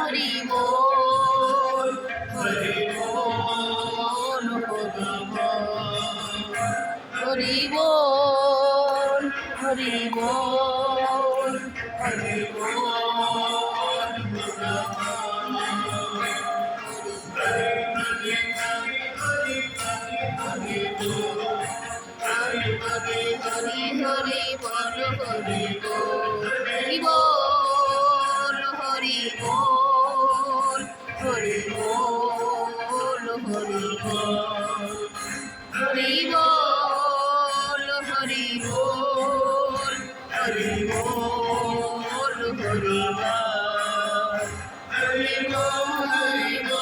Hari বল Hari বল Hari বল Hari Hari বল Hari বল Hari বল Hari বল Hari বল Hari বল Hari বল Hari বল Hari বল Hari বল Hari বল